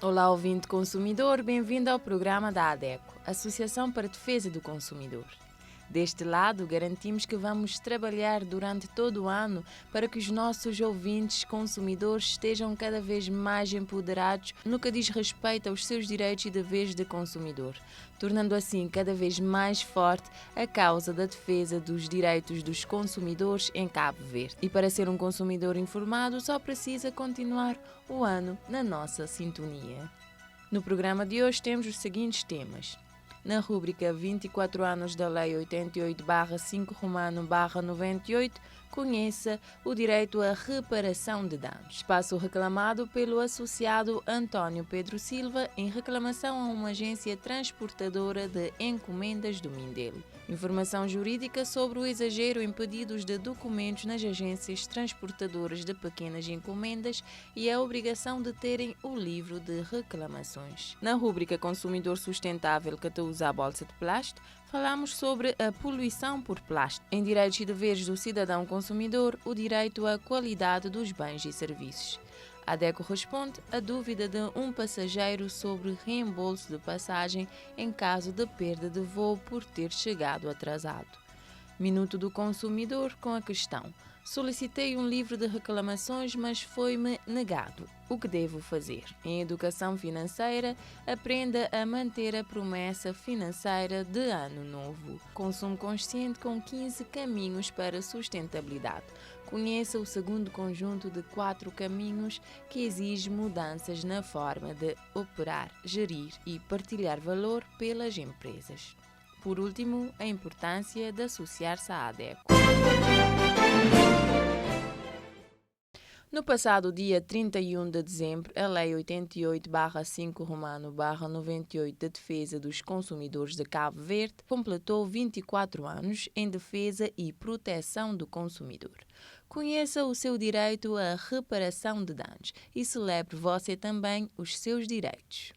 Olá, ouvinte consumidor, bem-vindo ao programa da ADECO, Associação para a Defesa do Consumidor. Deste lado, garantimos que vamos trabalhar durante todo o ano para que os nossos ouvintes consumidores estejam cada vez mais empoderados no que diz respeito aos seus direitos e deveres de consumidor, tornando assim cada vez mais forte a causa da defesa dos direitos dos consumidores em Cabo Verde. E para ser um consumidor informado, só precisa continuar o ano na nossa sintonia. No programa de hoje temos os seguintes temas. Na rúbrica 24 anos da Lei 88/5 Romano/98, conheça o direito à reparação de danos. Espaço reclamado pelo associado António Pedro Silva em reclamação a uma agência transportadora de encomendas do Mindelo. Informação jurídica sobre o exagero em pedidos de documentos nas agências transportadoras de pequenas encomendas e a obrigação de terem o livro de reclamações. Na rúbrica Consumidor Sustentável que usa a bolsa de plástico, falamos sobre a poluição por plástico. Em Direitos e Deveres do Cidadão Consumidor, o direito à qualidade dos bens e serviços. A ADECO responde à dúvida de um passageiro sobre reembolso de passagem em caso de perda de voo por ter chegado atrasado. Minuto do Consumidor com a questão: solicitei um livro de reclamações, mas foi-me negado. O que devo fazer? Em Educação Financeira, aprenda a manter a promessa financeira de ano novo. Consumo consciente com 15 caminhos para a sustentabilidade. Conheça o segundo conjunto de 4 caminhos que exige mudanças na forma de operar, gerir e partilhar valor pelas empresas. Por último, a importância de associar-se à ADECO. No passado dia 31 de dezembro, a Lei 88/5 Romano/98 de Defesa dos Consumidores de Cabo Verde completou 24 anos em defesa e proteção do consumidor. Conheça o seu direito à reparação de danos e celebre você também os seus direitos.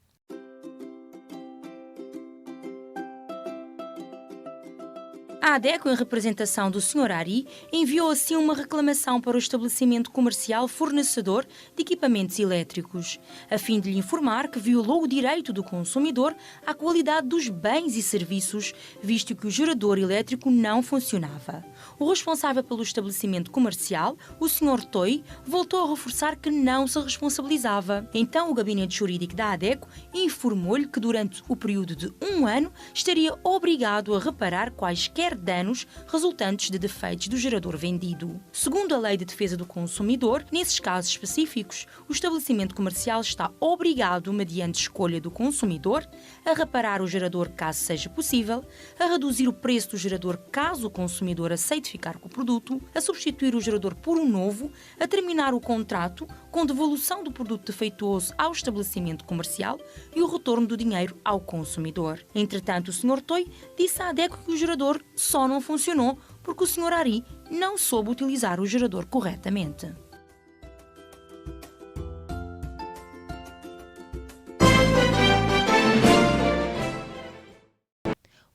A ADECO, em representação do Sr. Ari, enviou assim uma reclamação para o estabelecimento comercial fornecedor de equipamentos elétricos, a fim de lhe informar que violou o direito do consumidor à qualidade dos bens e serviços, visto que o gerador elétrico não funcionava. O responsável pelo estabelecimento comercial, o Sr. Toi, voltou a reforçar que não se responsabilizava. Então, o gabinete jurídico da ADECO informou-lhe que durante o período de 1 ano estaria obrigado a reparar quaisquer danos resultantes de defeitos do gerador vendido. Segundo a Lei de Defesa do Consumidor, nesses casos específicos, o estabelecimento comercial está obrigado, mediante escolha do consumidor, a reparar o gerador caso seja possível, a reduzir o preço do gerador caso o consumidor aceite ficar com o produto, a substituir o gerador por um novo, a terminar o contrato com devolução do produto defeituoso ao estabelecimento comercial e o retorno do dinheiro ao consumidor. Entretanto, o Sr. Toi disse à ADECO que o gerador só não funcionou porque o Sr. Ari não soube utilizar o gerador corretamente.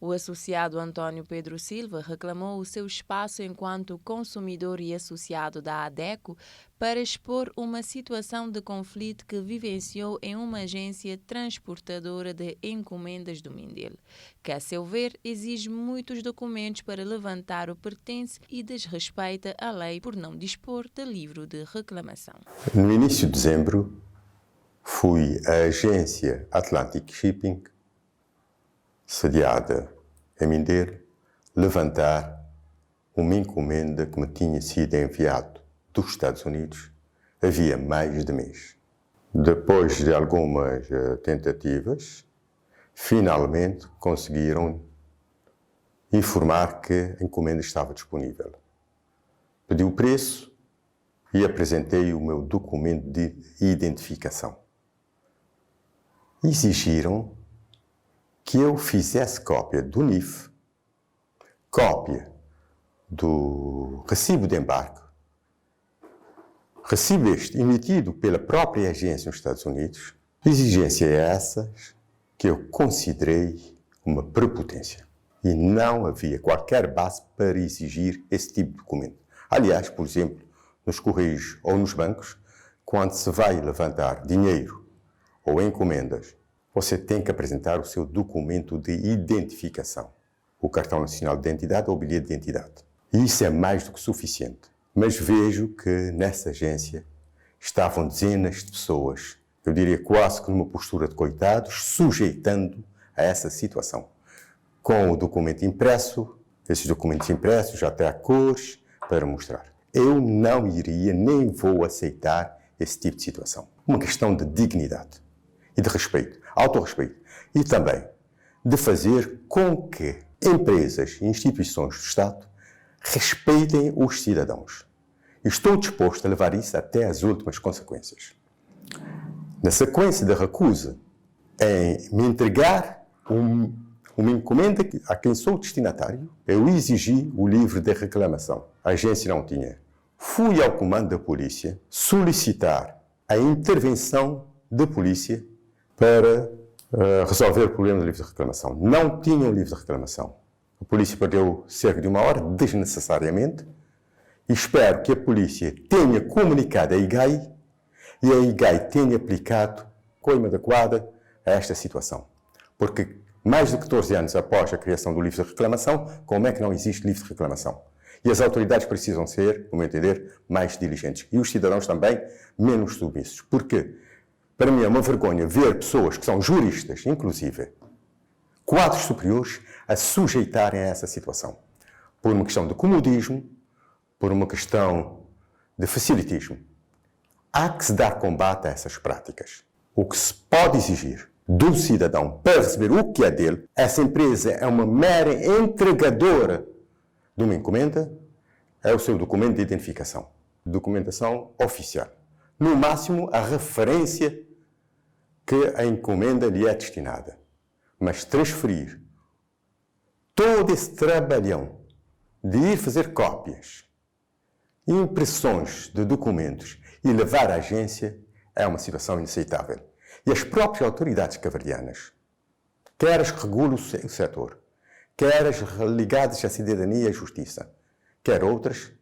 O associado António Pedro Silva reclamou o seu espaço enquanto consumidor e associado da ADECO para expor uma situação de conflito que vivenciou em uma agência transportadora de encomendas do Mindelo, que, a seu ver, exige muitos documentos para levantar o pertence e desrespeita a lei por não dispor de livro de reclamação. No início de dezembro, fui à agência Atlantic Shipping, sediada em Mindelo, levantar uma encomenda que me tinha sido enviado dos Estados Unidos havia mais de mês. Depois de algumas tentativas, finalmente conseguiram informar que a encomenda estava disponível. Pedi o preço e apresentei o meu documento de identificação. Exigiram que eu fizesse cópia do NIF, cópia do recibo de embarque, recibo este emitido pela própria agência nos Estados Unidos, exigência essas que eu considerei uma prepotência. E não havia qualquer base para exigir esse tipo de documento. Aliás, por exemplo, nos correios ou nos bancos, quando se vai levantar dinheiro ou encomendas, você tem que apresentar o seu documento de identificação, o cartão nacional de identidade ou o bilhete de identidade. E isso é mais do que suficiente. Mas vejo que nessa agência estavam dezenas de pessoas, eu diria quase que numa postura de coitados, sujeitando a essa situação. Com o documento impresso, esses documentos impressos já têm cores para mostrar. Eu não iria nem vou aceitar esse tipo de situação. Uma questão de dignidade e de respeito, autorrespeito. E também de fazer com que empresas e instituições do Estado respeitem os cidadãos. Estou disposto a levar isso até as últimas consequências. Na sequência da recusa em me entregar uma encomenda a quem sou destinatário, eu exigi o livro de reclamação. A agência não tinha. Fui ao comando da polícia solicitar a intervenção da polícia para resolver o problema do livro de reclamação. Não tinha o livro de reclamação. A polícia perdeu cerca de 1 hora desnecessariamente e espero que a polícia tenha comunicado à IGAI e a IGAI tenha aplicado coima adequada a esta situação. Porque mais de 14 anos após a criação do livro de reclamação, como é que não existe livro de reclamação? E as autoridades precisam ser, no meu entender, mais diligentes. E os cidadãos também menos submissos. Porque, para mim, é uma vergonha ver pessoas que são juristas, inclusive, quadros superiores, a sujeitarem a essa situação. Por uma questão de comodismo, por uma questão de facilitismo. Há que se dar combate a essas práticas. O que se pode exigir do cidadão para receber o que é dele, essa empresa é uma mera entregadora de uma encomenda, é o seu documento de identificação. Documentação oficial. No máximo, a referência que a encomenda lhe é destinada. Mas transferir todo esse trabalhão de ir fazer cópias, impressões de documentos e levar à agência é uma situação inaceitável. E as próprias autoridades cabo-verdianas, quer as que regulam o setor, quer as ligadas à cidadania e à justiça, quer outras,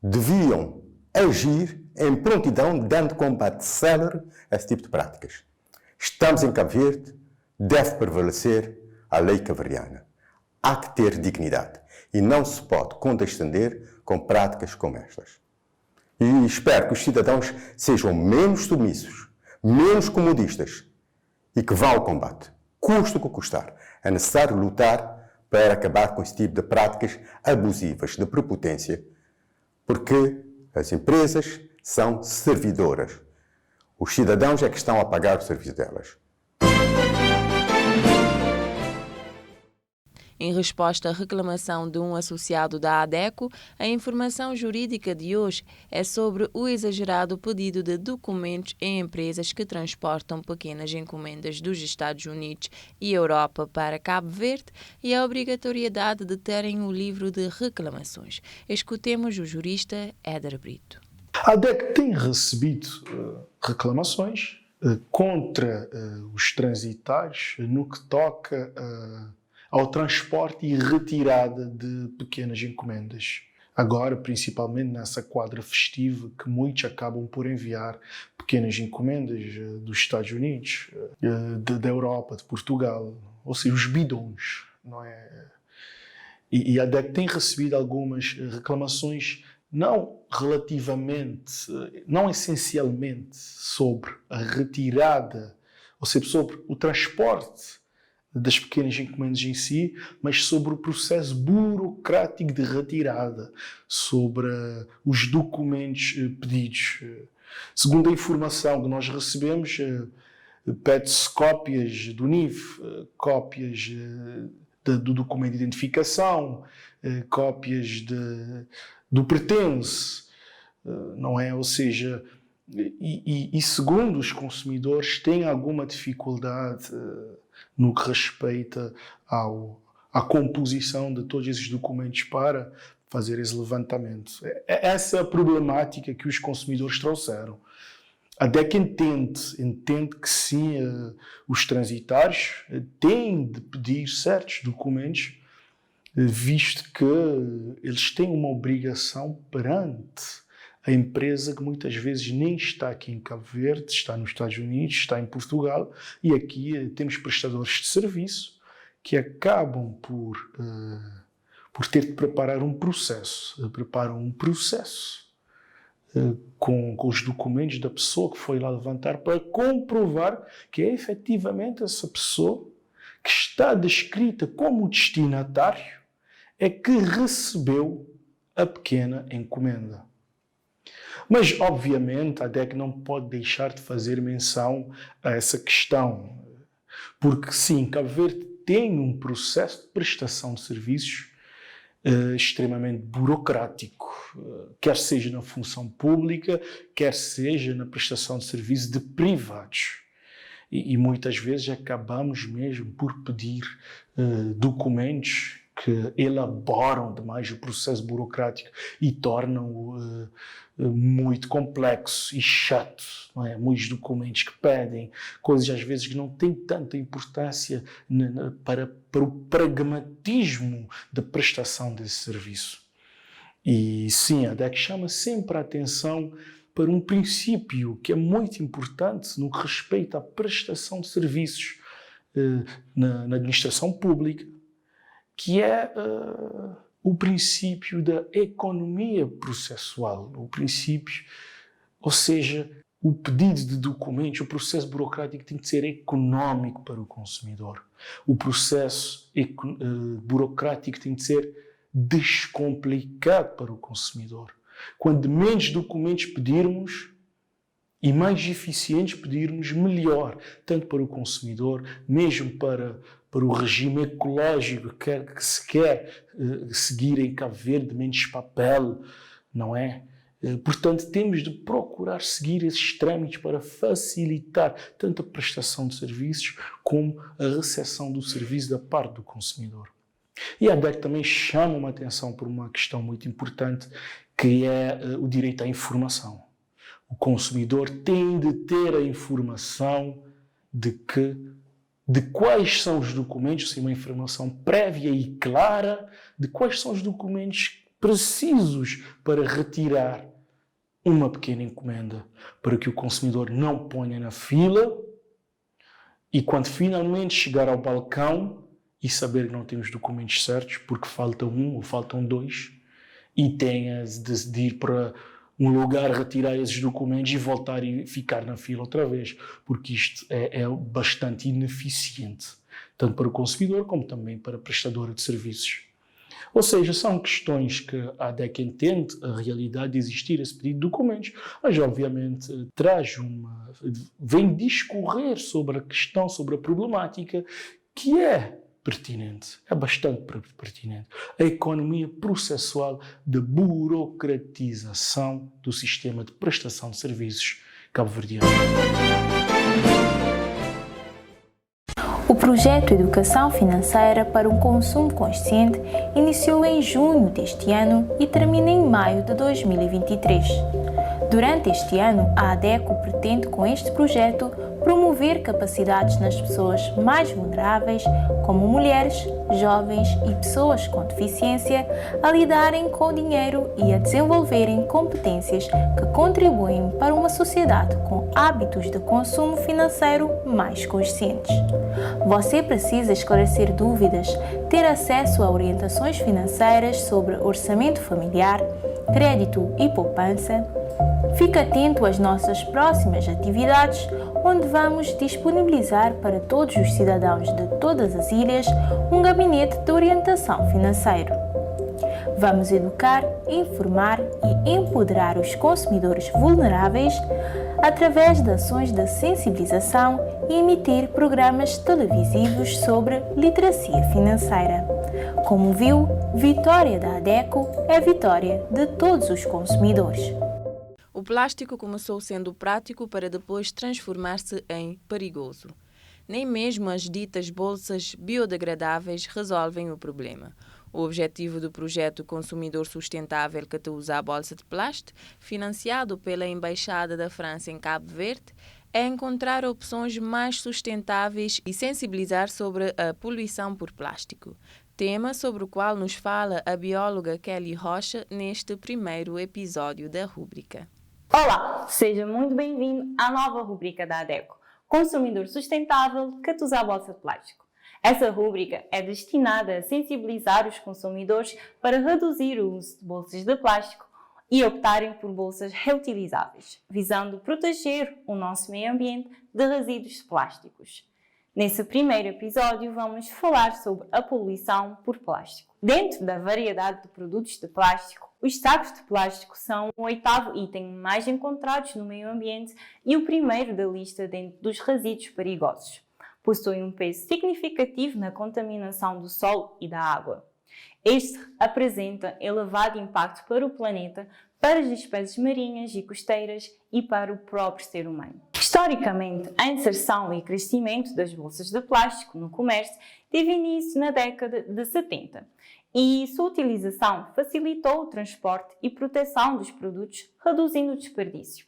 deviam agir em prontidão, dando combate célere a esse tipo de práticas. Estamos em Cabo Verde, deve prevalecer a lei cabo-verdiana. Há que ter dignidade e não se pode condescender com práticas como estas. E espero que os cidadãos sejam menos submissos, menos comodistas e que vá ao combate, custe o que custar. É necessário lutar para acabar com esse tipo de práticas abusivas de prepotência, porque as empresas são servidoras. Os cidadãos é que estão a pagar o serviço delas. Em resposta à reclamação de um associado da ADECO, a informação jurídica de hoje é sobre o exagerado pedido de documentos em empresas que transportam pequenas encomendas dos Estados Unidos e Europa para Cabo Verde e a obrigatoriedade de terem o livro de reclamações. Escutemos o jurista Éder Brito. A ADECO tem recebido reclamações contra os transitários no que toca ao transporte e retirada de pequenas encomendas. Agora, principalmente nessa quadra festiva, que muitos acabam por enviar pequenas encomendas dos Estados Unidos, da Europa, de Portugal, ou seja, os bidões, não é? E a ADECO tem recebido algumas reclamações, não essencialmente sobre a retirada, ou seja, sobre o transporte das pequenas encomendas em si, mas sobre o processo burocrático de retirada, sobre os documentos pedidos. Segundo a informação que nós recebemos, pede-se cópias do NIF, cópias do documento de identificação, cópias do pertence, não é? Ou seja, e segundo os consumidores, têm alguma dificuldade no que respeita à composição de todos esses documentos para fazer esse levantamento. Essa é a problemática que os consumidores trouxeram. A ADECO entende que sim, os transitários têm de pedir certos documentos, visto que eles têm uma obrigação perante A empresa que muitas vezes nem está aqui em Cabo Verde, está nos Estados Unidos, está em Portugal, e aqui temos prestadores de serviço que acabam por ter de preparar um processo. Preparam um processo com os documentos da pessoa que foi lá levantar para comprovar que é efetivamente essa pessoa que está descrita como destinatário é que recebeu a pequena encomenda. Mas, obviamente, a ADEC não pode deixar de fazer menção a essa questão, porque, sim, Cabo Verde tem um processo de prestação de serviços extremamente burocrático, quer seja na função pública, quer seja na prestação de serviços de privados. E muitas vezes acabamos mesmo por pedir documentos que elaboram demais o processo burocrático e tornam-o muito complexo e chato, não é? Muitos documentos que pedem, coisas às vezes que não têm tanta importância para o pragmatismo da prestação desse serviço. E sim, a ADEC chama sempre a atenção para um princípio que é muito importante no que respeita à prestação de serviços na administração pública, que é o princípio da economia processual, o princípio, ou seja, o pedido de documentos, o processo burocrático tem de ser económico para o consumidor. O processo burocrático tem de ser descomplicado para o consumidor. Quanto menos documentos pedirmos e mais eficientes pedirmos, melhor, tanto para o consumidor, mesmo para o regime ecológico que se quer seguir em Cabo Verde, menos papel, não é? Portanto, temos de procurar seguir esses trâmites para facilitar tanto a prestação de serviços como a recepção do serviço da parte do consumidor. E a ADEC também chama uma atenção por uma questão muito importante, que é o direito à informação. O consumidor tem de ter a informação de quais são os documentos, uma informação prévia e clara de quais são os documentos precisos para retirar uma pequena encomenda, para que o consumidor não ponha na fila e quando finalmente chegar ao balcão e saber que não tem os documentos certos, porque falta um ou faltam dois, e tenha de ir para um lugar, retirar esses documentos e voltar e ficar na fila outra vez, porque isto é bastante ineficiente, tanto para o consumidor como também para a prestadora de serviços. Ou seja, são questões que a ADEC entende a realidade de existir esse pedido de documentos, mas obviamente vem discorrer sobre a questão, sobre a problemática que é pertinente, é bastante pertinente. A economia processual da burocratização do sistema de prestação de serviços cabo-verdiano. O projeto Educação Financeira para um Consumo Consciente iniciou em junho deste ano e termina em maio de 2023. Durante este ano, a ADECO pretende, com este projeto, promover capacidades nas pessoas mais vulneráveis, como mulheres, jovens e pessoas com deficiência, a lidarem com o dinheiro e a desenvolverem competências que contribuem para uma sociedade com hábitos de consumo financeiro mais conscientes. Você precisa esclarecer dúvidas, ter acesso a orientações financeiras sobre orçamento familiar, crédito e poupança. Fique atento às nossas próximas atividades, onde vamos disponibilizar para todos os cidadãos de todas as ilhas um gabinete de orientação financeiro. Vamos educar, informar e empoderar os consumidores vulneráveis através de ações de sensibilização e emitir programas televisivos sobre literacia financeira. Como viu, vitória da ADECO é vitória de todos os consumidores. O plástico começou sendo prático para depois transformar-se em perigoso. Nem mesmo as ditas bolsas biodegradáveis resolvem o problema. O objetivo do projeto Consumidor Sustentável que te usa a bolsa de plástico, financiado pela Embaixada da França em Cabo Verde, é encontrar opções mais sustentáveis e sensibilizar sobre a poluição por plástico. tema sobre o qual nos fala a bióloga Kelly Rocha neste primeiro episódio da rúbrica. Olá, seja muito bem-vindo à nova rúbrica da ADECO, Consumidor Sustentável que usa a bolsa de plástico. Essa rúbrica é destinada a sensibilizar os consumidores para reduzir o uso de bolsas de plástico e optarem por bolsas reutilizáveis, visando proteger o nosso meio ambiente de resíduos plásticos. Nesse primeiro episódio, vamos falar sobre a poluição por plástico. Dentro da variedade de produtos de plástico, os sacos de plástico são o 8º item mais encontrados no meio ambiente e o primeiro da lista dentro dos resíduos perigosos. Possuem um peso significativo na contaminação do solo e da água. Este apresenta elevado impacto para o planeta, para as espécies marinhas e costeiras e para o próprio ser humano. Historicamente, a inserção e crescimento das bolsas de plástico no comércio teve início na década de 70 e sua utilização facilitou o transporte e proteção dos produtos, reduzindo o desperdício.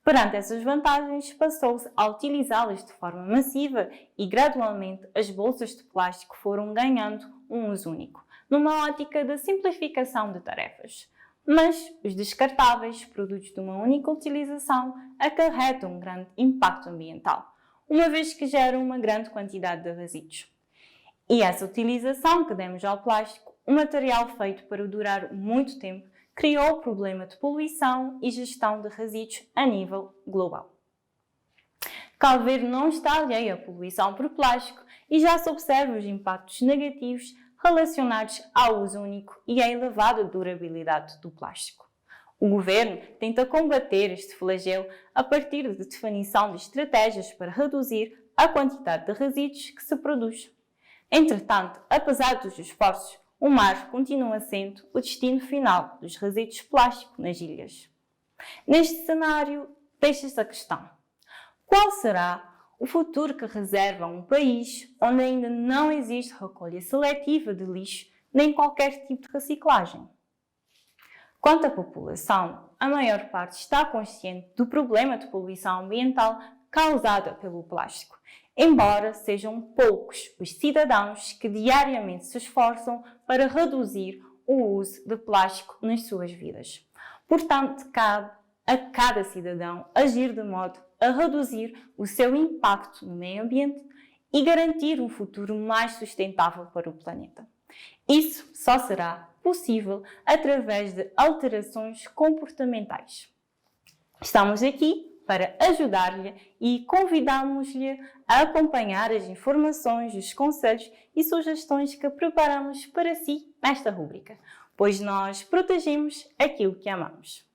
Perante essas vantagens, passou-se a utilizá-las de forma massiva e, gradualmente, as bolsas de plástico foram ganhando um uso único, numa ótica de simplificação de tarefas. Mas os descartáveis, produtos de uma única utilização, acarretam um grande impacto ambiental, uma vez que geram uma grande quantidade de resíduos. E essa utilização que demos ao plástico, um material feito para durar muito tempo, criou o problema de poluição e gestão de resíduos a nível global. Cabo Verde não está alheio à poluição por plástico e já se observa os impactos negativos relacionados ao uso único e à elevada durabilidade do plástico. O Governo tenta combater este flagelo a partir da definição de estratégias para reduzir a quantidade de resíduos que se produz. Entretanto, apesar dos esforços, o mar continua sendo o destino final dos resíduos plásticos nas ilhas. Neste cenário, deixa-se a questão: qual será o futuro que reserva um país onde ainda não existe recolha seletiva de lixo nem qualquer tipo de reciclagem? Quanto à população, a maior parte está consciente do problema de poluição ambiental causada pelo plástico, embora sejam poucos os cidadãos que diariamente se esforçam para reduzir o uso de plástico nas suas vidas. Portanto, cabe a cada cidadão agir de modo a reduzir o seu impacto no meio ambiente e garantir um futuro mais sustentável para o planeta. Isso só será possível através de alterações comportamentais. Estamos aqui para ajudar-lhe e convidamos-lhe a acompanhar as informações, os conselhos e sugestões que preparamos para si nesta rúbrica, pois nós protegemos aquilo que amamos.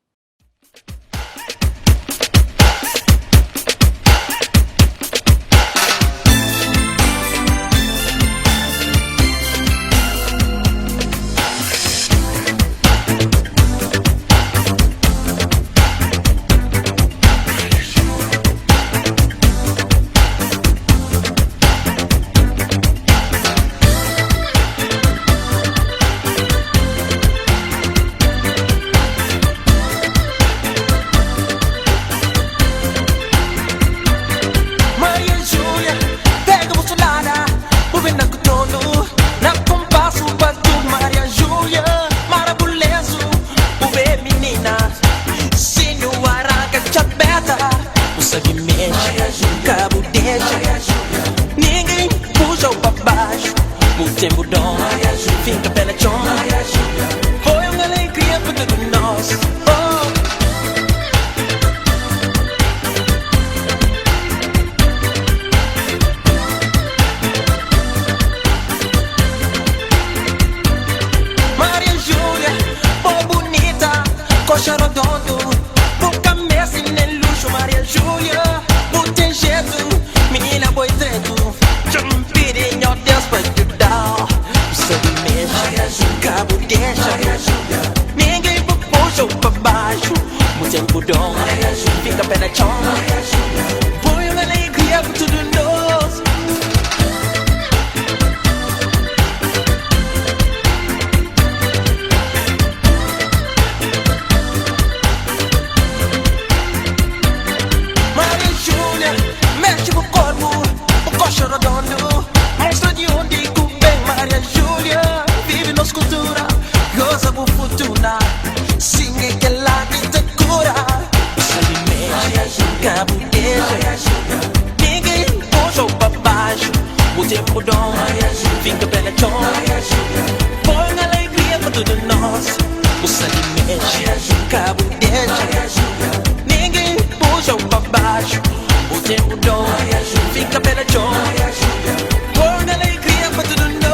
Fica pé na chão, põe uma alegria por tudo nós. Maria Júlia, mexe com o corpo, o coxo redondo, mostra de onde tu vem, Maria Júlia. cabo deixa. Ninguém puxou pra baixo. O tempo dom fica pela chão. Põe alegria pra tudo nós. O sangue mexe, cabo deixa. Ninguém puxou pra baixo. O tempo dom fica pela chão. Põe alegria pra tudo nós.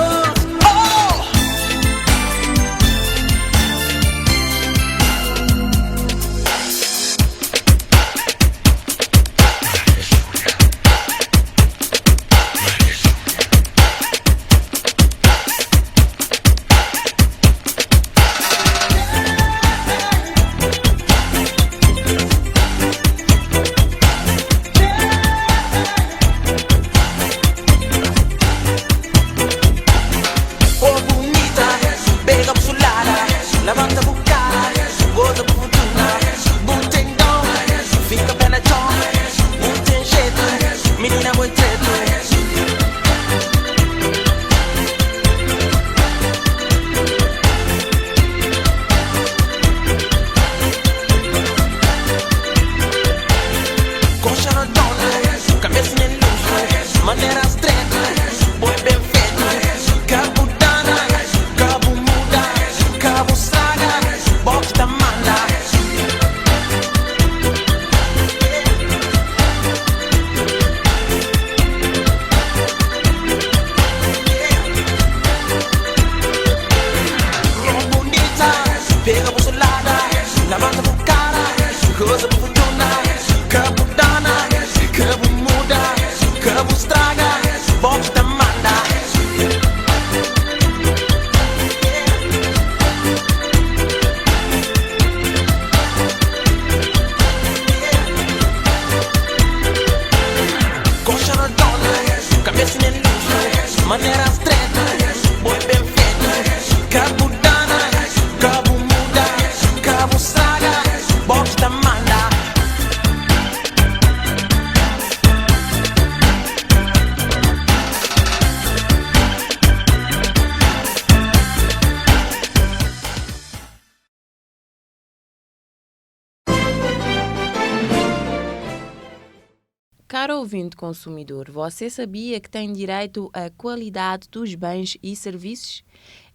Caro ouvinte consumidor, você sabia que tem direito à qualidade dos bens e serviços?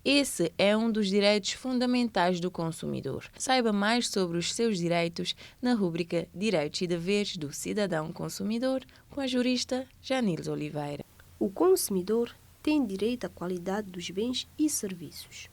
Esse é um dos direitos fundamentais do consumidor. Saiba mais sobre os seus direitos na rúbrica Direitos e Deveres do Cidadão Consumidor com a jurista Janils Oliveira. O consumidor tem direito à qualidade dos bens e serviços.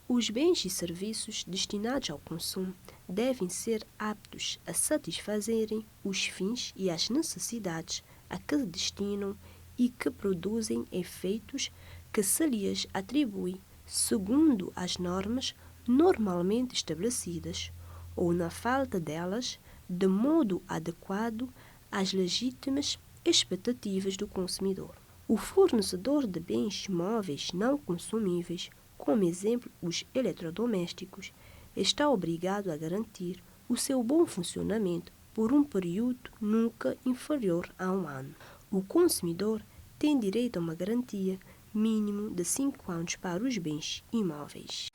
Os bens e serviços destinados ao consumo devem ser aptos a satisfazerem os fins e as necessidades a que se destinam e que produzem efeitos que se lhes atribuem segundo as normas normalmente estabelecidas ou, na falta delas, de modo adequado às legítimas expectativas do consumidor. O fornecedor de bens móveis não consumíveis, como exemplo os eletrodomésticos, está obrigado a garantir o seu bom funcionamento por um período nunca inferior a 1 ano. O consumidor tem direito a uma garantia mínimo de 5 anos para os bens imóveis.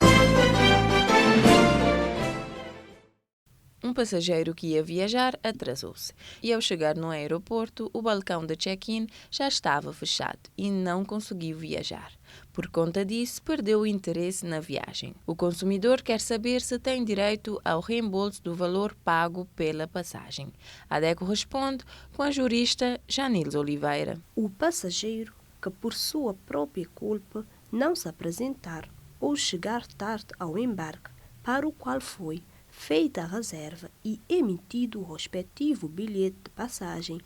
Um passageiro que ia viajar atrasou-se e, ao chegar no aeroporto, o balcão de check-in já estava fechado e não conseguiu viajar. Por conta disso, perdeu o interesse na viagem. O consumidor quer saber se tem direito ao reembolso do valor pago pela passagem. A DECO responde com a jurista Janils Oliveira. O passageiro que, por sua própria culpa, não se apresentar ou chegar tarde ao embarque para o qual foi feita a reserva e emitido o respectivo bilhete de passagem,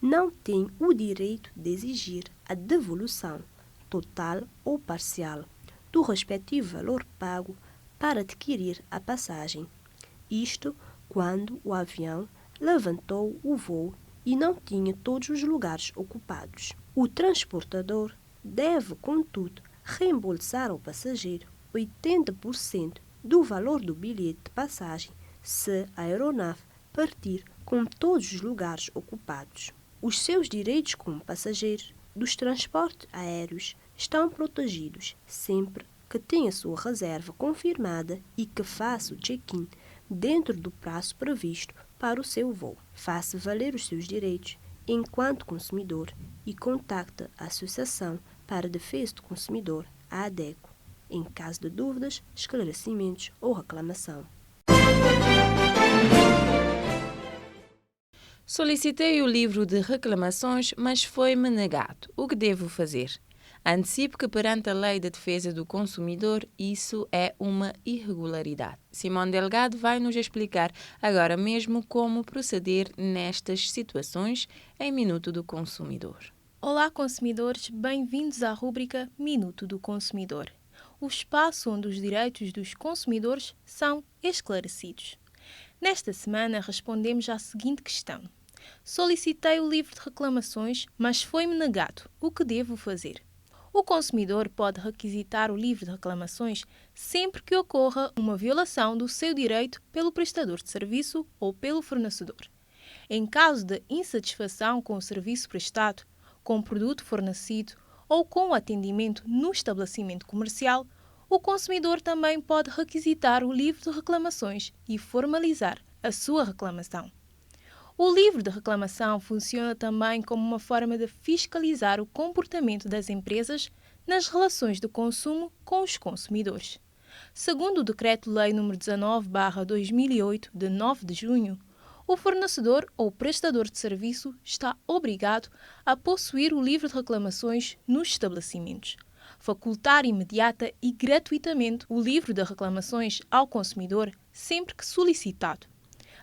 não tem o direito de exigir a devolução total ou parcial do respectivo valor pago para adquirir a passagem. Isto quando o avião levantou o voo e não tinha todos os lugares ocupados. O transportador deve, contudo, reembolsar ao passageiro 80% do valor do bilhete de passagem se a aeronave partir com todos os lugares ocupados. Os seus direitos como passageiro dos transportes aéreos estão protegidos sempre que tenha sua reserva confirmada e que faça o check-in dentro do prazo previsto para o seu voo. Faça valer os seus direitos enquanto consumidor e contacte a Associação para a Defesa do Consumidor, a ADECO, em caso de dúvidas, esclarecimentos ou reclamação. Solicitei o livro de reclamações, mas foi-me negado. O que devo fazer? Antecipo que perante a Lei de Defesa do Consumidor isso é uma irregularidade. Simão Delgado vai nos explicar agora mesmo como proceder nestas situações em Minuto do Consumidor. Olá, consumidores, bem-vindos à rúbrica Minuto do Consumidor, o espaço onde os direitos dos consumidores são esclarecidos. Nesta semana respondemos à seguinte questão. Solicitei o livro de reclamações, mas foi-me negado. O que devo fazer? O consumidor pode requisitar o livro de reclamações sempre que ocorra uma violação do seu direito pelo prestador de serviço ou pelo fornecedor. Em caso de insatisfação com o serviço prestado, com o produto fornecido ou com o atendimento no estabelecimento comercial, o consumidor também pode requisitar o livro de reclamações e formalizar a sua reclamação. O livro de reclamação funciona também como uma forma de fiscalizar o comportamento das empresas nas relações de consumo com os consumidores. Segundo o Decreto-Lei nº 19/2008, de 9 de junho, o fornecedor ou prestador de serviço está obrigado a possuir o livro de reclamações nos estabelecimentos, facultar imediata e gratuitamente o livro de reclamações ao consumidor sempre que solicitado,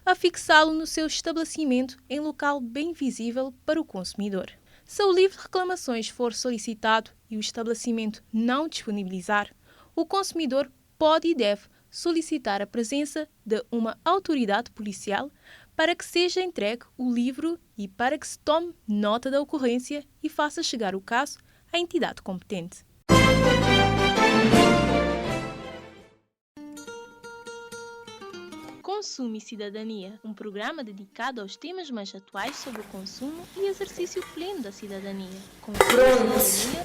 a fixá-lo no seu estabelecimento em local bem visível para o consumidor. Se o livro de reclamações for solicitado e o estabelecimento não disponibilizar, o consumidor pode e deve solicitar a presença de uma autoridade policial para que seja entregue o livro e para que se tome nota da ocorrência e faça chegar o caso à entidade competente. Consumo e Cidadania, um programa dedicado aos temas mais atuais sobre o consumo e exercício pleno da cidadania. Pronto,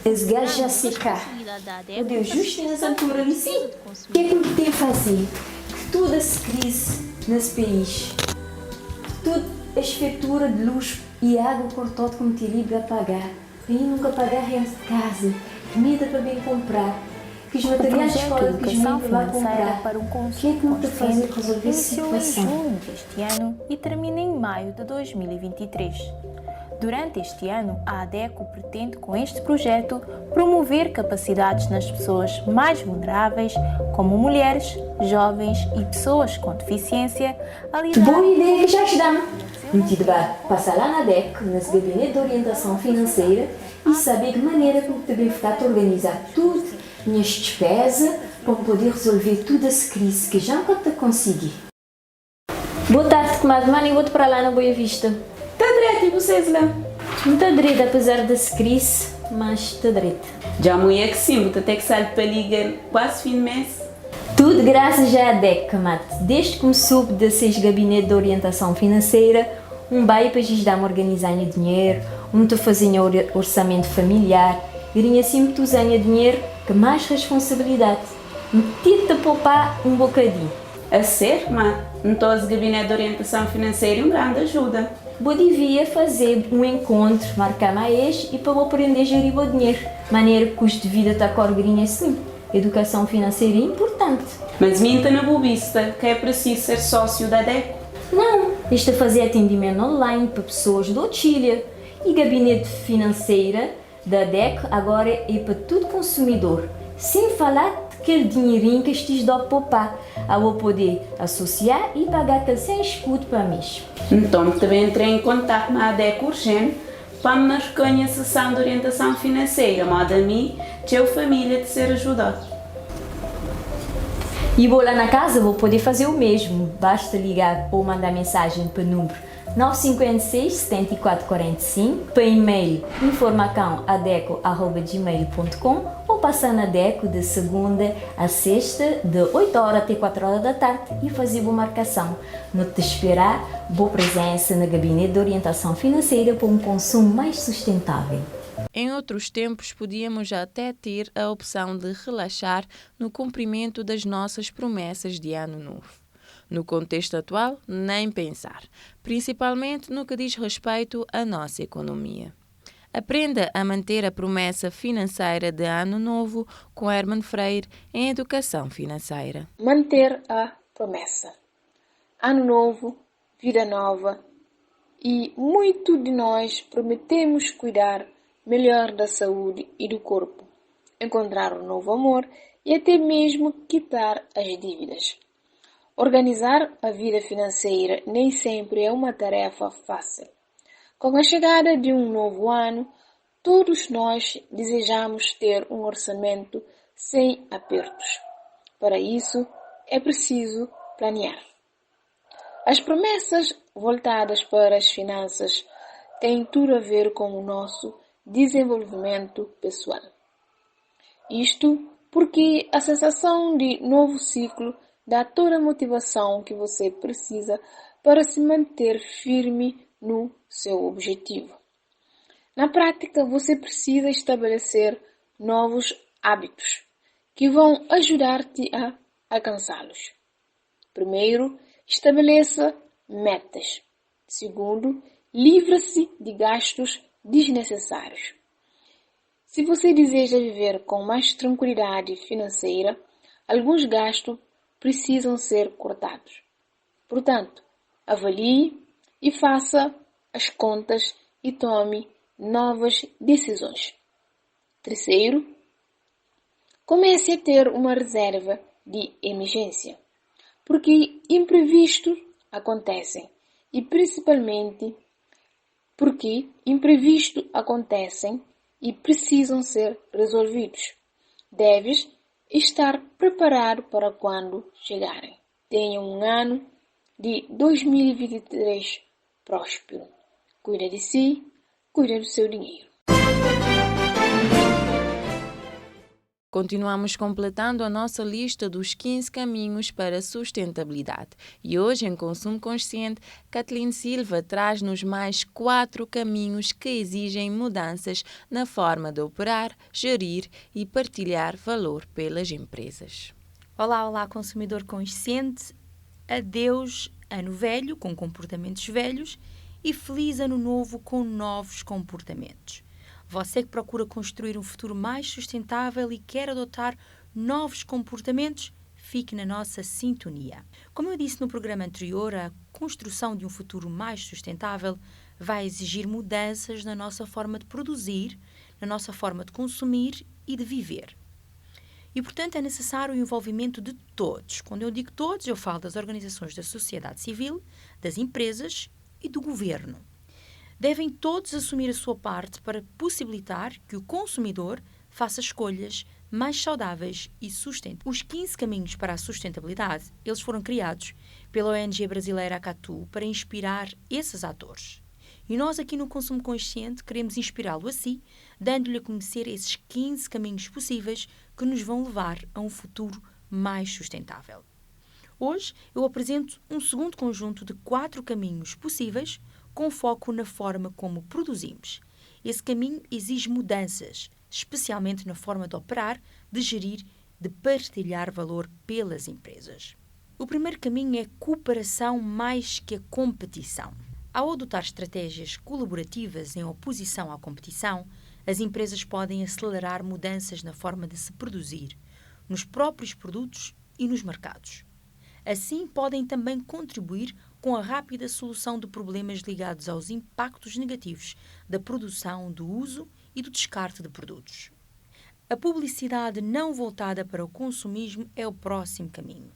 esse gajo já se cá. Meu Deus, justo nessa altura ali, sim. O que é que me tem a fazer? Toda essa crise nesse país, toda a esfetura de luz e água cortou como te liga a pagar. E nunca pagar renda de casa, comida para bem comprar. Que os materiais de escola que os meninos vão comprar. Para um O que é que me está a fazer resolver essa iniciou em situação? junho deste ano e termina em maio de 2023. Durante este ano, a ADECO pretende, com este projeto, promover capacidades nas pessoas mais vulneráveis, como mulheres, jovens e pessoas com deficiência, a lidar... Boa ideia, já está. Muito bem, passar lá na ADECO, nesse gabinete de orientação financeira, e saber de maneira como também ficar a organizar tudo, minhas despesas, para poder resolver toda essa crise que já nunca consegui. Boa tarde, comadre. Mano, eu vou para lá na Boa Vista. Está direito, e vocês lá? Não está direito, apesar dessa crise, mas está direito. Já mulher que sim, vou ter que sair para ligar quase fim de mês. Tudo graças à ADECO, comadre. Desde que começou de ser gabinete de orientação financeira, bairro para lhes dar-me organizar o dinheiro, te fazer orçamento familiar, e assim muitos anos dinheiro, que mais responsabilidade. Meti-te a poupar bocadinho. A ser, mas então o gabinete de orientação financeira é uma grande ajuda. Eu devia fazer encontro, marcar mais e para eu aprender a gerir o dinheiro. Maneira que o custo de vida está corgrinha assim. Educação financeira é importante. Mas minta na bobista que é preciso ser sócio da ADECO. Não, isto é fazer atendimento online para pessoas do Chile. E gabinete financeira da ADECO agora é para todo consumidor. Sem falar daquele dinheirinho que estes dá para poupar. Eu vou poder associar e pagar aquele sem escudo para mim. Então também entrei em contato com a ADECO urgente para me marcar a sessão de orientação financeira, modo a mim, que a família de ser ajudado. E vou lá na casa, vou poder fazer o mesmo. Basta ligar ou mandar mensagem para o número 956 74 45, para e-mail informacãoadeco@gmail.com ou passar na ADECO de segunda a sexta, de 8 horas até 4 horas da tarde e fazer boa marcação. Não te esperar, boa presença no gabinete de orientação financeira para um consumo mais sustentável. Em outros tempos, podíamos até ter a opção de relaxar no cumprimento das nossas promessas de ano novo. No contexto atual, nem pensar, principalmente no que diz respeito à nossa economia. Aprenda a manter a promessa financeira de Ano Novo com Herman Freire em Educação Financeira. Manter a promessa. Ano novo, vida nova, e muito de nós prometemos cuidar melhor da saúde e do corpo, encontrar um novo amor e até mesmo quitar as dívidas. Organizar a vida financeira nem sempre é uma tarefa fácil. Com a chegada de um novo ano, todos nós desejamos ter um orçamento sem apertos. Para isso, é preciso planear. As promessas voltadas para as finanças têm tudo a ver com o nosso desenvolvimento pessoal. Isto porque a sensação de novo ciclo dá toda a motivação que você precisa para se manter firme no seu objetivo. Na prática, você precisa estabelecer novos hábitos que vão ajudar-te a alcançá-los. Primeiro, estabeleça metas. Segundo, livre-se de gastos desnecessários. Se você deseja viver com mais tranquilidade financeira, alguns gastos precisam ser cortados. Portanto, avalie e faça as contas e tome novas decisões. Terceiro, comece a ter uma reserva de emergência, porque imprevistos acontecem e principalmente porque imprevistos acontecem e precisam ser resolvidos. Deves estar preparado para quando chegarem. Tenha um ano de 2023 próspero. Cuida de si, cuida do seu dinheiro. Continuamos completando a nossa lista dos 15 caminhos para a sustentabilidade. E hoje, em Consumo Consciente, Kathleen Silva traz-nos mais 4 caminhos que exigem mudanças na forma de operar, gerir e partilhar valor pelas empresas. Olá, consumidor consciente. Adeus ano velho com comportamentos velhos e feliz ano novo com novos comportamentos. Você que procura construir um futuro mais sustentável e quer adotar novos comportamentos, fique na nossa sintonia. Como eu disse no programa anterior, a construção de um futuro mais sustentável vai exigir mudanças na nossa forma de produzir, na nossa forma de consumir e de viver. E, portanto, é necessário o envolvimento de todos. Quando eu digo todos, eu falo das organizações da sociedade civil, das empresas e do governo. Devem todos assumir a sua parte para possibilitar que o consumidor faça escolhas mais saudáveis e sustentáveis. Os 15 caminhos para a sustentabilidade, eles foram criados pela ONG brasileira Acatu para inspirar esses atores. E nós aqui no Consumo Consciente queremos inspirá-lo a si, dando-lhe a conhecer esses 15 caminhos possíveis que nos vão levar a um futuro mais sustentável. Hoje eu apresento um segundo conjunto de 4 caminhos possíveis com foco na forma como produzimos. Esse caminho exige mudanças, especialmente na forma de operar, de gerir, de partilhar valor pelas empresas. O primeiro caminho é cooperação mais que a competição. Ao adotar estratégias colaborativas em oposição à competição, as empresas podem acelerar mudanças na forma de se produzir, nos próprios produtos e nos mercados. Assim, podem também contribuir com a rápida solução de problemas ligados aos impactos negativos da produção, do uso e do descarte de produtos. A publicidade não voltada para o consumismo é o próximo caminho.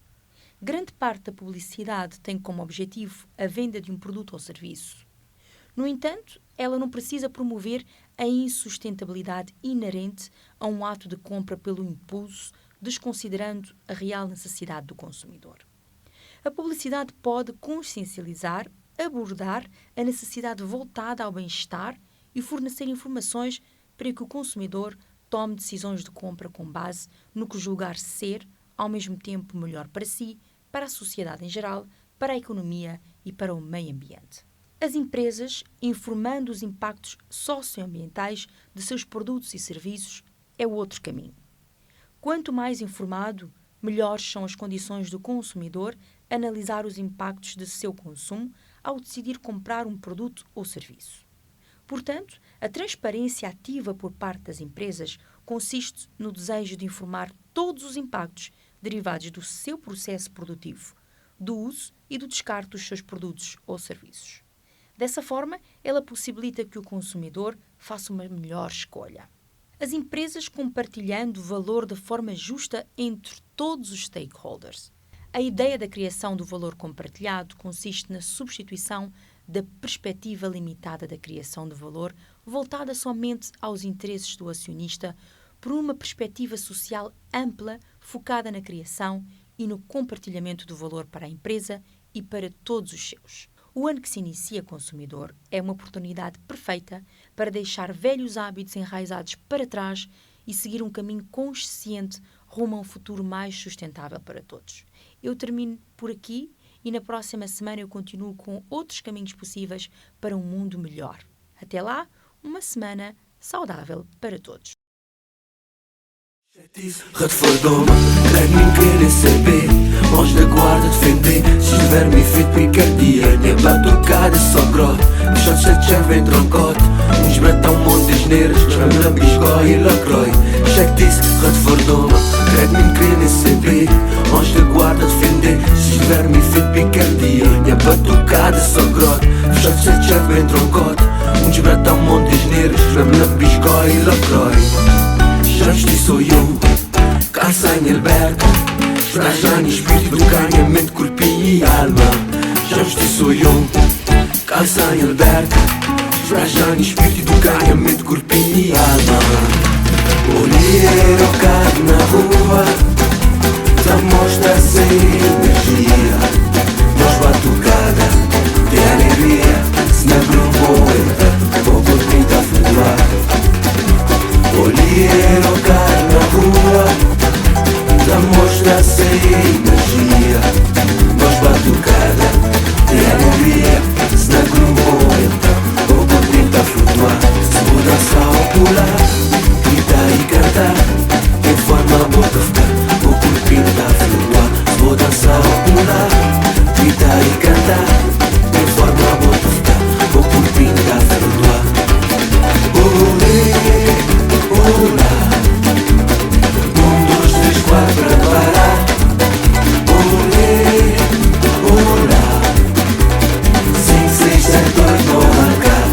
Grande parte da publicidade tem como objetivo a venda de um produto ou serviço. No entanto, ela não precisa promover a insustentabilidade inerente a um ato de compra pelo impulso, desconsiderando a real necessidade do consumidor. A publicidade pode consciencializar, abordar a necessidade voltada ao bem-estar e fornecer informações para que o consumidor tome decisões de compra com base no que julgar ser, ao mesmo tempo, melhor para si, para a sociedade em geral, para a economia e para o meio ambiente. As empresas, informando os impactos socioambientais de seus produtos e serviços, é o outro caminho. Quanto mais informado, melhores são as condições do consumidor analisar os impactos de seu consumo ao decidir comprar um produto ou serviço. Portanto, a transparência ativa por parte das empresas consiste no desejo de informar todos os impactos derivados do seu processo produtivo, do uso e do descarte dos seus produtos ou serviços. Dessa forma, ela possibilita que o consumidor faça uma melhor escolha. As empresas compartilhando o valor de forma justa entre todos os stakeholders. A ideia da criação do valor compartilhado consiste na substituição da perspectiva limitada da criação de valor, voltada somente aos interesses do acionista, por uma perspectiva social ampla, focada na criação e no compartilhamento do valor para a empresa e para todos os seus. O ano que se inicia consumidor é uma oportunidade perfeita para deixar velhos hábitos enraizados para trás e seguir um caminho consciente rumo a um futuro mais sustentável para todos. Eu termino por aqui e na próxima semana eu continuo com outros caminhos possíveis para um mundo melhor. Até lá, uma semana saudável para todos. Redfordoma, nem querer saber. Mãos da guarda defender. Se estiver me feito picardia, nem para tocar é só grote. Os shots de chave em troncote. Uns bratão monte de neiras. Chama na biscoa e lacroix. Check this, Redfordoma, nem querer saber. Mãos da guarda defender. Se estiver me feito picardia, nem para tocar é só grote. Os shots de chave em troncote. Uns bratão monte de neiras. Chama na biscoa e lacroix. Já sou eu, calça em alberca, esbraja em espírito, ganha mente, corpo e alma. Já sou eu, calça em alberca, esbraja em espírito, ganha mente, corpo e alma. Olheiro caro na rua, já mostra sem energia. Nós batucada, de alegria, se na grupo entra, vou curtir a flutuar. Olheiro caro na rua, já mostra sem energia. Nós batucada, de alegria, se na grupo entra, vou curtir a flutuar. Se vou dançar ou pular, gritar e cantar, em forma boa de ficar, vou curtir a flutuar. Se vou dançar ou pular, gritar e cantar, em forma boa de ficar, vou curtir a flutuar. Olá, 1, 2, 3, 4 para parar. Olê, olá, 5, 6, 7, 8, não arrancar.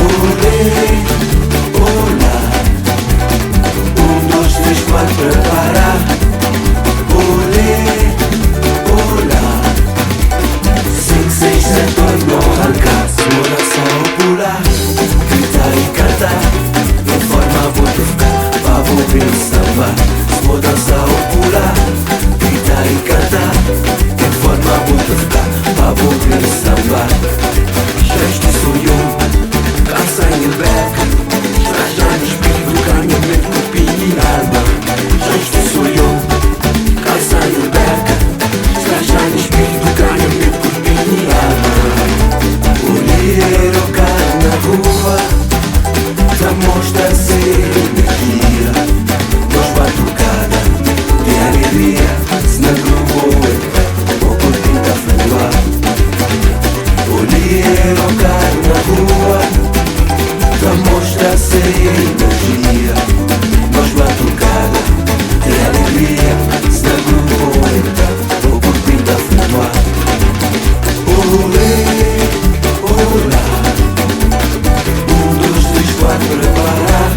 Olê, olá, 1, 2, 3, 4 para parar. Olê, olá, 5, 6, 7, 8, não arrancar. Se oração pular, gritar e cantar, vou te ficar, pá, vou ver samba. Se vou dançar ou pular, gritar e cantar, em forma vou te ficar, pá, vou ver samba. Gesto sou eu, calça em alberca, estraja em espírito, ganha mente, corpo e alma. Gesto sou eu, calça em alberca, estraja em espírito, ganha mente, corpo e alma. Olheiro caro na rua, já mostra sem energia. Nós batucada, de alegria, se na grupo entra, vou curtir a flutuar. Olheiro caro na rua, já mostra sem energia. Nós batucada, de alegria, se na grupo entra, vou curtir a flutuar. Olê, olá, 1, 2, 3, 4 para parar.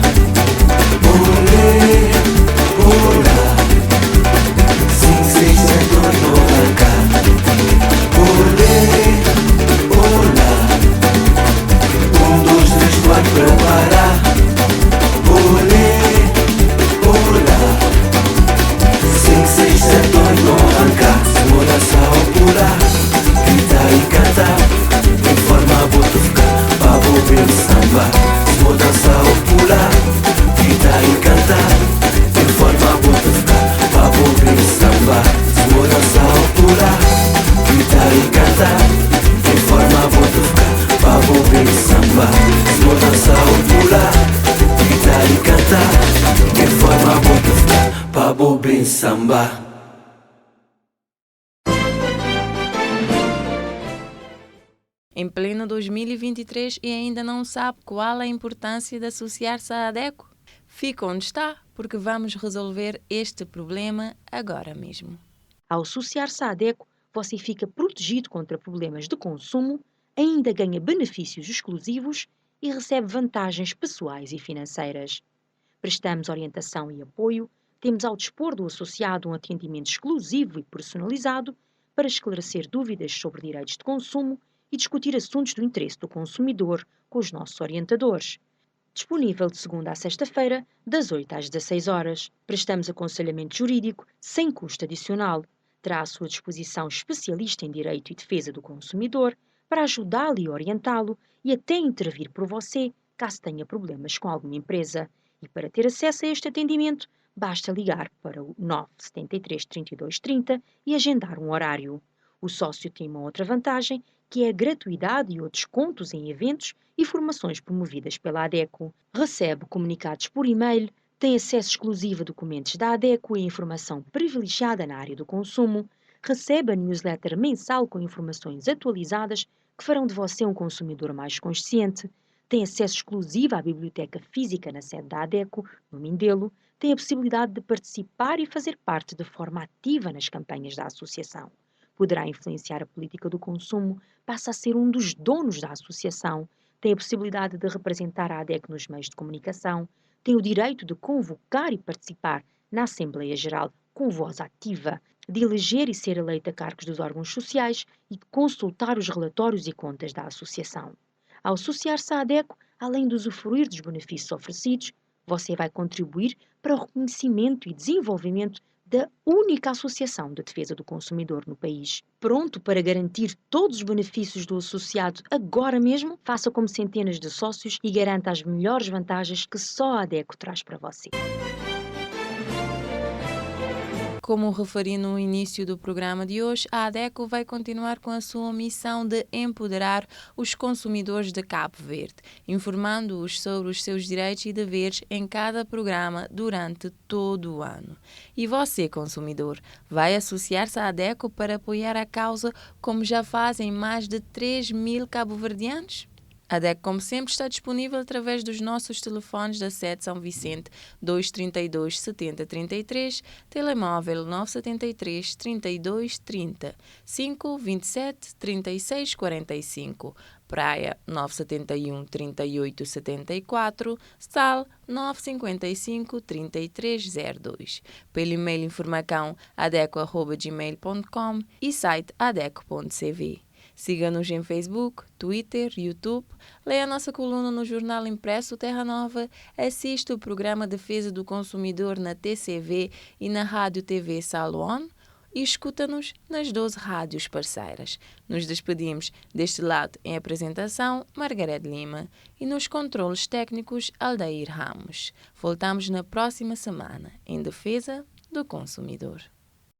Olê, olá, 5, 6, 7, 8, não arrancar. Olê, olá, 1, 2, 3, 4 para parar. Olê, olá, 5, 6, 7, 8, não arrancar. Se vou dançar ou pular, gritar e cantar, em forma vou te ficar, pá, vou ver samba. Se vou dançar ou pular, gritar e cantar, em forma vou te ficar, pá, vou ver samba. Se vou dançar ou pular, gritar e cantar, em forma vou te ficar, pá, vou ver samba. Se vou dançar ou pular, gritar e cantar, em forma vou te ficar, pá, vou ver samba. em pleno 2023 e ainda não sabe qual a importância de associar-se à ADECO? Fica onde está, porque vamos resolver este problema agora mesmo. Ao associar-se à ADECO, você fica protegido contra problemas de consumo, ainda ganha benefícios exclusivos e recebe vantagens pessoais e financeiras. Prestamos orientação e apoio, temos ao dispor do associado um atendimento exclusivo e personalizado para esclarecer dúvidas sobre direitos de consumo e discutir assuntos do interesse do consumidor com os nossos orientadores. Disponível de segunda a sexta-feira, das 8 às 16 horas. Prestamos aconselhamento jurídico sem custo adicional. Terá à sua disposição especialista em direito e defesa do consumidor para ajudá-lo e orientá-lo e até intervir por você caso tenha problemas com alguma empresa. E para ter acesso a este atendimento, basta ligar para o 973 32 30 e agendar um horário. O sócio tem uma outra vantagem, que é a gratuidade e outros descontos em eventos e formações promovidas pela ADECO. Recebe comunicados por e-mail, tem acesso exclusivo a documentos da ADECO e informação privilegiada na área do consumo, recebe a newsletter mensal com informações atualizadas que farão de você um consumidor mais consciente, tem acesso exclusivo à biblioteca física na sede da ADECO, no Mindelo, tem a possibilidade de participar e fazer parte de forma ativa nas campanhas da associação. Poderá influenciar a política do consumo, passa a ser um dos donos da associação, tem a possibilidade de representar a ADECO nos meios de comunicação, tem o direito de convocar e participar na Assembleia Geral com voz ativa, de eleger e ser eleito a cargos dos órgãos sociais e de consultar os relatórios e contas da associação. Ao associar-se à ADECO, além de usufruir dos benefícios oferecidos, você vai contribuir para o reconhecimento e desenvolvimento da única associação de defesa do consumidor no país. Pronto para garantir todos os benefícios do associado agora mesmo? Faça como centenas de sócios e garanta as melhores vantagens que só a ADECO traz para você. Como referi no início do programa de hoje, a ADECO vai continuar com a sua missão de empoderar os consumidores de Cabo Verde, informando-os sobre os seus direitos e deveres em cada programa durante todo o ano. E você, consumidor, vai associar-se à ADECO para apoiar a causa como já fazem mais de 3.000 cabo-verdianos? A ADECO, como sempre, está disponível através dos nossos telefones da sede São Vicente 232 70 33, telemóvel 973 32 30, 527 36 45, Praia 971 38 74, Sal 955 3302, pelo e-mail informacão@adeco@gmail.com e site adeco.cv. Siga-nos em Facebook, Twitter, YouTube, leia a nossa coluna no jornal impresso Terra Nova, assista o programa Defesa do Consumidor na TCV e na Rádio TV Saluon e escuta-nos nas 12 rádios parceiras. Nos despedimos deste lado em apresentação, Margarete Lima, e nos controles técnicos, Aldair Ramos. Voltamos na próxima semana em Defesa do Consumidor.